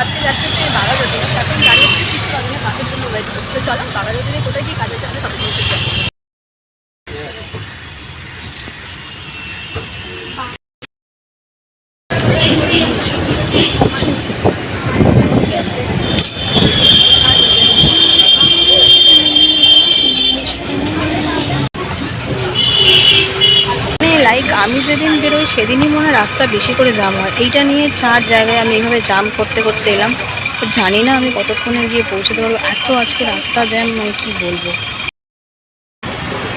আজকে যাচ্ছে হচ্ছে বাঘাযতীনে। এখন দাঁড়িয়ে থেকে চিত্র বাগানের বাসের জন্য ওয়েট করছি। তো চলো বাঘাযতীনে কোথায় কি কাজ আছে আমরা সব কিছু শেয়ার করবো। লাইক আমি যেদিন বেরোই সেদিনই মনে হয় রাস্তা বেশি করে জাম হয়। এইটা নিয়ে 4 জায়গায় আমি এইভাবে জাম করতে করতে এলাম। তো জানি না আমি কতক্ষণে গিয়ে পৌঁছতে পারবো, এত আজকে রাস্তা জ্যাম মানে কি বলবো।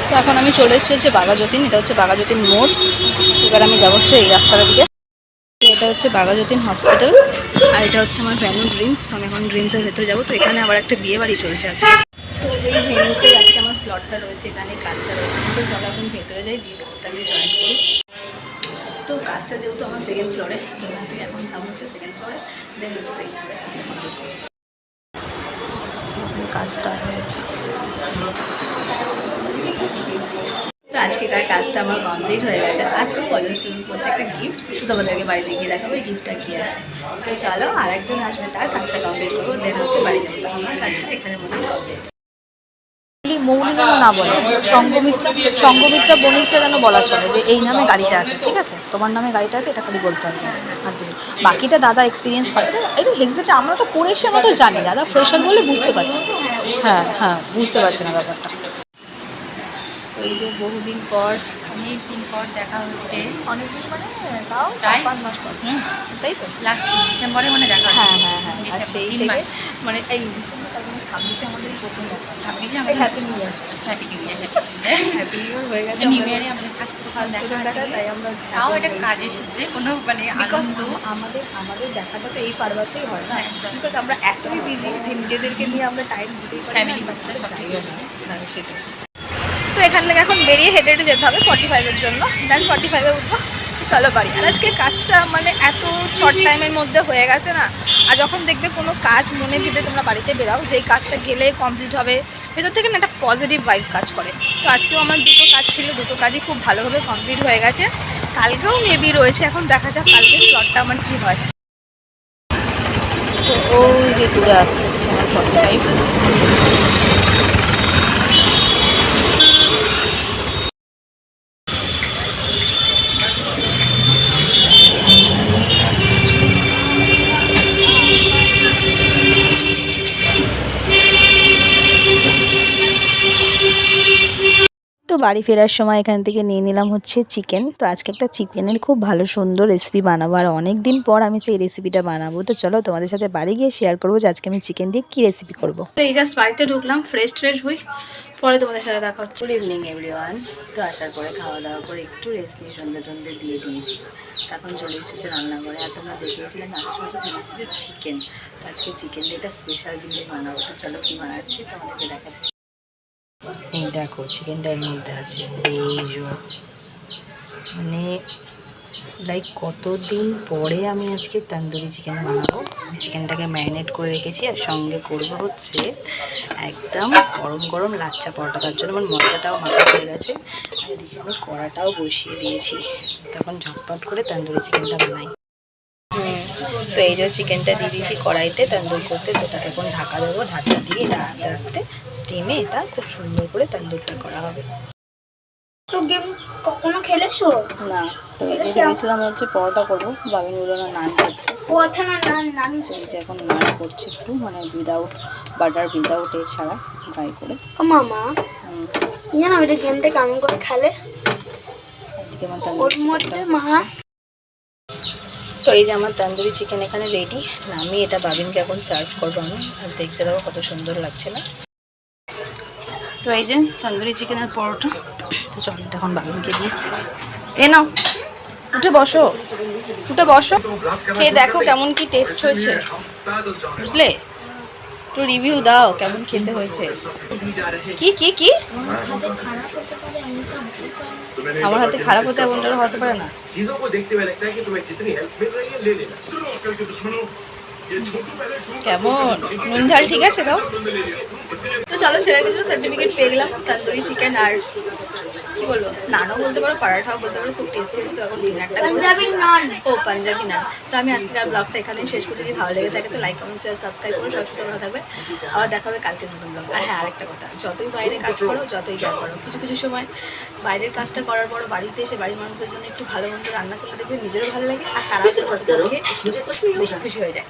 তো এখন আমি চলে এসেছি হচ্ছে বাঘাযতীন। এটা হচ্ছে বাঘাযতীন মোড়। এবার আমি যাবো হচ্ছে এই রাস্তাটার দিকে। এটা হচ্ছে বাঘাযতীন হসপিটাল আর এটা হচ্ছে আমার ভ্যানু ড্রিমস। আমি এখন ড্রিমসের ভেতরে যাবো। তো এখানে আবার একটা বিয়ে বাড়ি চলছে আজকে। তো এই ভেন্যুতেই আজকে আমার স্লটটা রয়েছে, এখানে কাজটা রয়েছে। তো চলো এখন ভেতরে যাই, দিয়ে কাজটা আমি জয়েন করি। তো কাজটা যেহেতু আমার সেকেন্ড ফ্লোরে, তো এখান থেকে এখন যাবো হচ্ছে সেকেন্ড ফ্লোরে, দেন হচ্ছে সেকেন্ড ফ্লোরে কাজটা কমপ্লিট করবো। কাজ স্টার্ট হয়েছে। তো আজকেকার কাজটা আমার কমপ্লিট হয়ে গেছে। আজকেও কজন শুরু করছে একটা গিফট, তো তোমাদেরকে বাড়িতে গিয়ে দেখাবো ওই গিফটটা কী আছে। তো চলো আরেকজন আসবে, তার কাজটা কমপ্লিট করবো, দেন হচ্ছে বাড়ি যাবো। তো আমার কাজটা এখানের মধ্যে কমপ্লিট। মৌলি যেন না বলে, সঙ্গমিত্রা বণিকটা যেন বলা চলে যে এই নামে গাড়িটা আছে, ঠিক আছে, তোমার নামে গাড়িটা আছে, এটা খালি বলতে হবে। আর বাকিটা দাদা এক্সপিরিয়েন্স পারে। একটু হেজিটেট, আমরা তো করে এসে আমরা তো জানি, দাদা ফ্রেশার বলে বুঝতে পারছি। হ্যাঁ হ্যাঁ, বুঝতে পারছি না ব্যাপারটা। তো এই যে বহুদিন পর, অনেক দিন পর দেখা হচ্ছে। অনেকদিন মানে তাও 4-5 মাস পর, তাই তো লাস্ট ডিসেম্বরে মানে দেখা হ্যাঁ হ্যাঁ হ্যাঁ। আর সেই 3 থেকে মাস মানে এই ডিসেম্বর, তার মানে 26-এ আমাদের প্রথম দেখা। 26-এ আমাদের happy new year. Happy new year. Happy new year হয়ে গেছে। নিউ ইয়ারে আমাদের ফার্স্ট দেখা, তাই আমরা তাও এটা কাজের সূত্রে কোনো মানে আনন্দ। আমাদের দেখাটা তো এই পারপাসেই হয় না, একদম। বিকজ আমরা এতই বিজি যে নিজেদেরকে নিয়ে আমরা টাইম দিতেই পারি ফ্যামিলি না। বাচ্চা সব কিছু। হ্যাঁ সেটাই। তো এখান থেকে এখন বেরিয়ে হেঁটে হেঁটে যেতে হবে 45-এর জন্য, দেন 45-এ উঠবো। চলো বাড়ি। আর আজকে কাজটা মানে এত শর্ট টাইমের মধ্যে হয়ে গেছে না। আর যখন দেখবে কোনো কাজ মনে ভেবে তোমরা বাড়িতে বেরাও যে এই কাজটা গেলে কমপ্লিট হবে, ভেতর থেকে না একটা পজিটিভ ভাইব কাজ করে। তো আজকেও আমার দুটো কাজ ছিল, দুটো কাজই খুব ভালোভাবে কমপ্লিট হয়ে গেছে। কালকেও মেবি রয়েছে, এখন দেখা যাক কালকে স্লটটা আমার কী হয়। তো ওই যে দূরে আসছে হচ্ছে আমার 45। তো বাড়ি ফেরার সময় এখান থেকে নিয়ে নিলাম হচ্ছে চিকেন। তো আজকে একটা চিকেনের খুব ভালো সুন্দর রেসিপি বানাবো, আর অনেক দিন পর আমি সেই রেসিপিটা বানাবো। তো চলো তোমাদের সাথে বাড়ি গিয়ে শেয়ার করবো যে আজকে আমি চিকেন দিয়ে কী রেসিপি করবো। তো এই জাস্ট বাড়িতে ঢুকলাম, ফ্রেশ হই, পরে তোমাদের সাথে দেখা হচ্ছে। Good evening everyone. তো আসার পরে খাওয়া দাওয়া করে একটু রেস্ট নিয়ে সন্ধ্যে দিয়ে দিয়েছি। তো এখন চলে এসেছে রান্নাঘরে। আর তোমরা দেখেছিলাম আসার সময় দিয়েছি যে চিকেন। তো আজকে চিকেন দিয়ে একটা স্পেশাল জিনিস বানাবো। তো চলো কী বানাচ্ছি তোমাদেরকে দেখাচ্ছি। এই দেখো চিকেনটার মধ্যে আছে ভেজও, মানে লাইক কতদিন পরে আমি আজকে তন্দুরি চিকেন বানাবো। চিকেনটাকে ম্যারিনেট করে রেখেছি, আর সঙ্গে করবো হচ্ছে একদম গরম গরম লাচ্চা পরোটা। তার জন্য আমার মশলাটাও মাখা হয়ে গেছে, আর এদিকে আমি কড়াটাও বসিয়ে দিয়েছি। তখন ঝটপট করে তন্দুরি চিকেনটা বানাই। তো এই যে চিকেনটা দিয়ে দিয়েছি কড়াইতে তন্দুর করতে। তো তাকে এখন ঢাকা দেবো, ঢাকা দিয়ে এটা আস্তে আস্তে স্টিমে এটা খুব সুন্দর করে তন্দুরটা করা হবে। তো গেম কখনো খেলেছো? না। তো এই যে ভেবেছিলাম হচ্ছে পরোটা করবো, বাবিন বললো না নান করতে। কথা না নানি তো এই যে এখন নান করছে একটু, মানে উইদাউট বাটার, উইদাউট এ ছাড়া ড্রাই করে। ও মামা জানো এটা গেমটা কেমন করে খেলে? এদিকে আমার ওর তন্দুরি মধ্যে চিকেনটা মা। তো এই যে আমার তন্দুরি চিকেন এখানে রেডি। আমি এটা বাবিনকে এখন সার্ভ করবো আমি। আর দেখতে দাও কত সুন্দর লাগছে না। তো এই যে তন্দুরি চিকেনের পরোটা। তো চলো এখন বাবিনকে দিই। এ নাও, উঠে বসো, খেয়ে দেখো কেমন কি টেস্ট হয়েছে, বুঝলে? একটু রিভিউ দাও কেমন খেতে হয়েছে। কি কি কি আমার হাতে খারাপ হতে এমনটা হতে পারে না। কেমন নুন ঝাল ঠিক আছে সব? তো চলো ছেলের কাছে সার্টিফিকেট পেয়ে গেলাম তন্দুরি চিকেন আর কি বলবো, নানও বলতে পারো, পরাঠাও বলতে পারো, খুব টেস্টি হয়েছে। তো এখন ডিনারটা পাঞ্জাবি নান। ও পাঞ্জাবি নান। তো আমি আজকের আর ব্লগটা এখানেই শেষ করছি। যদি ভালো লেগে থাকে তো লাইক কমেন্ট শেয়ার সাবস্ক্রাইব করো। সব সুস্থ ভালো থাকবে। আবার দেখা হবে কালকের নতুন ব্লগ। আর হ্যাঁ, আরেকটা কথা, যতই বাইরে কাজ করো, যতই যা করো, কিছু কিছু সময় বাইরের কাজটা করার পরও বাড়িতে এসে বাড়ির মানুষদের জন্য একটু ভালো মন্দ রান্না করলে দেখবে নিজেরও ভালো লাগে, আর তারাও যেন খেয়ে একটু বেশি খুশি হয়ে যায়।